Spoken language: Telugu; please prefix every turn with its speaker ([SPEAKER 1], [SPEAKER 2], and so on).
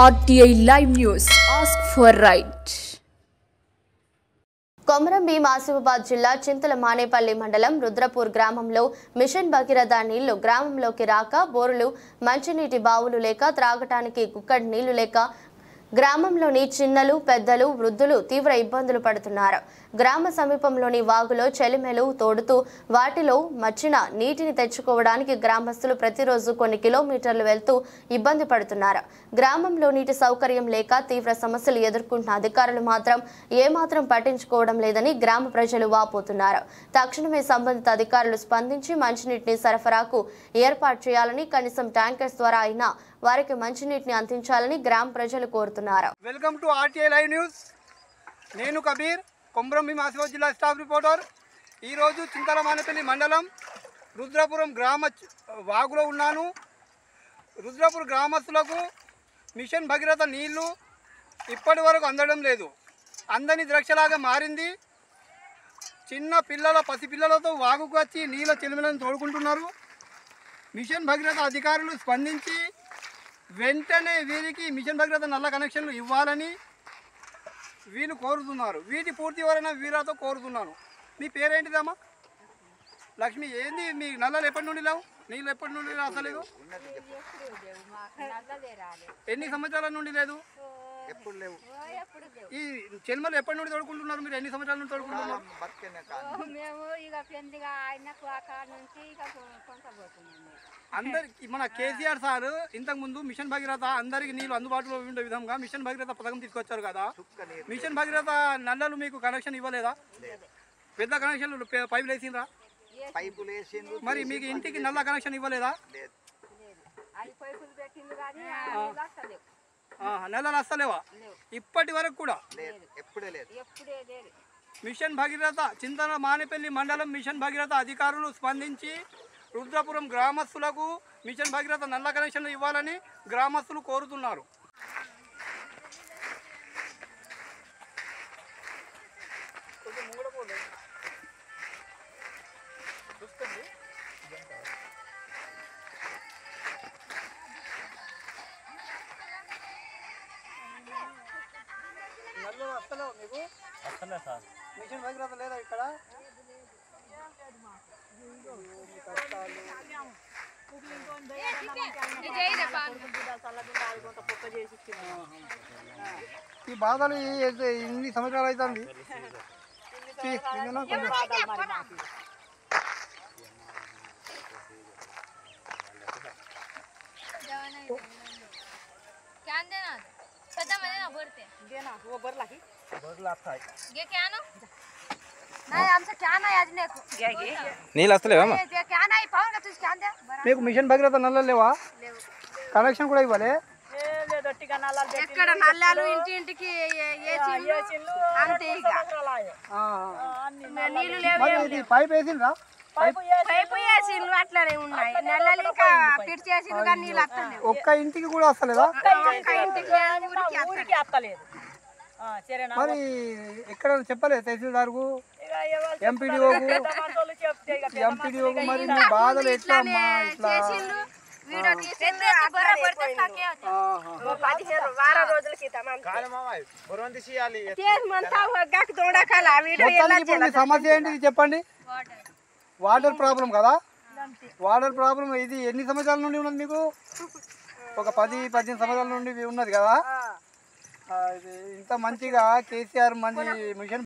[SPEAKER 1] RTI Live News. Ask for right.
[SPEAKER 2] Komaram Bheem Asifabad జిల్లా చింతల మానేపల్లి మండలం రుద్రపూర్ గ్రామంలో మిషన్ భగీరథ నీళ్లు గ్రామంలోకి రాక బోరులు మంచినీటి బావులు లేక త్రాగటానికి కుక్కడి నీళ్లు లేక గ్రామంలోని చిన్నలు పెద్దలు వృద్ధులు తీవ్ర ఇబ్బందులు పడుతున్నారు. గ్రామ సమీపంలోని వాగులో చెలిమెలు తోడుతూ వాటిలో మచ్చిన నీటిని తెచ్చుకోవడానికి గ్రామస్తులు ప్రతిరోజు కొన్ని కిలోమీటర్లు వెళ్తూ ఇబ్బంది పడుతున్నారు. గ్రామంలో నీటి సౌకర్యం లేక తీవ్ర సమస్యలు ఎదుర్కొంటున్న అధికారులు మాత్రం ఏమాత్రం పట్టించుకోవడం లేదని గ్రామ ప్రజలు వాపోతున్నారు. తక్షణమే సంబంధిత అధికారులు స్పందించి మంచినీటిని సరఫరాకు ఏర్పాటు చేయాలని, కనీసం ట్యాంకర్స్ ద్వారా అయినా వారికి మంచినీటిని అందించాలని గ్రామ ప్రజలు కోరుతున్నారు.
[SPEAKER 3] Welcome to RTI live news. నేను కబీర్, కొమరం భీం ఆసిఫాబాద్ జిల్లా స్టాఫ్ రిపోర్టర్. ఈరోజు చింతల మానేపల్లి మండలం రుద్రపురం గ్రామ వాగులో ఉన్నాను. రుద్రపురం గ్రామస్తులకు మిషన్ భగీరథ నీళ్లు ఇప్పటి వరకు అందడం లేదు. అందని ద్రాక్షలాగా మారింది. చిన్న పిల్లల పసిపిల్లలతో వాగుకు వచ్చి నీళ్ళ చెలిమలను తోడుకుంటున్నారు. మిషన్ భగీరథ అధికారులు స్పందించి వెంటనే వీరికి మిషన్ భగీరథ నల్ల కనెక్షన్లు ఇవ్వాలని వీళ్ళు కోరుతున్నారు. వీటి పూర్తి వివరణ వీళ్ళతో కోరుతున్నాను. మీ పేరేంటిదమ్మా? లక్ష్మి. ఏంది మీ నల్లలు ఎప్పటి నుండి లేవు? నీళ్ళు ఎప్పటి నుండి రాసలేదు? ఎన్ని సంవత్సరాల నుండి లేదు? ఎప్పుడు లేవు. ఈ చెల్మలు ఎప్పటి నుండి తోడుకుంటున్నారు? మీరు ఎన్ని సంవత్సరాల నుండి తోడుకుంటున్నారు? అందరికి మన కేసీఆర్ సార్ ఇంతకుముందు మిషన్ భగీరథ అందరికి నీళ్ళు అందుబాటులో ఉండే విధంగా మిషన్ భగీరథ పథకం తీసుకొచ్చారు కదా. మిషన్ భగీరథ నల్లలు మీకు కనెక్షన్ ఇవ్వలేదా? పెద్ద కనెక్షన్లు పైపులు వేసిండ్రా? మరి మీకు ఇంటికి నల్ల కనెక్షన్ ఇవ్వలేదా? నల్లలు వస్తలేవా ఇప్పటి వరకు కూడా? మిషన్ భగీరథ చింతల మానేపల్లి మండలం మిషన్ భగీరథ అధికారులు స్పందించి రుద్రపురం గ్రామస్తులకు మిషన్ భగీరథ నల్ల కనెక్షన్లు ఇవ్వాలని గ్రామస్తులు కోరుతున్నారు. మిషన్ భగీరథ లేదా ఇక్కడ? ఈ బాధలు ఇన్ని సంవత్సరాలు అవుతుంది. నీళ్ళు వస్తలేవా? మీకు మిషన్ భగీరథ నల్లలు లేవా? కనెక్షన్ కూడా ఇవ్వాలి.
[SPEAKER 4] ఎక్కడ నల్లాలు ఇంటింటికి నీళ్లు లేవు.
[SPEAKER 3] పైప్ వేసిండ్రా?
[SPEAKER 4] పైపు వేసిండ్రు అట్లనే ఉన్నాయి. నల్లాలు ఇంకా పిట్ చేసిండ్రు కానీ నీళ్ళు వస్తలేవు.
[SPEAKER 3] ఒక్క ఇంటికి కూడా వస్తలేదా? మరి ఎక్కడ చెప్పలేదు తహసీల్దార్కు, ఎంపీడీఓకు? మరి మీ బాధలు ఎట్లా అమ్మా? ఇట్లా సమస్య ఏంటిది చెప్పండి. వాటర్ ప్రాబ్లం కదా? వాటర్ ప్రాబ్లం ఇది ఎన్ని సంవత్సరాల నుండి ఉన్నది మీకు? ఒక 10-15 సంవత్సరాల నుండి ఉన్నది కదా. ఇంత మంచిగా కేసీఆర్ మంచి మిషన్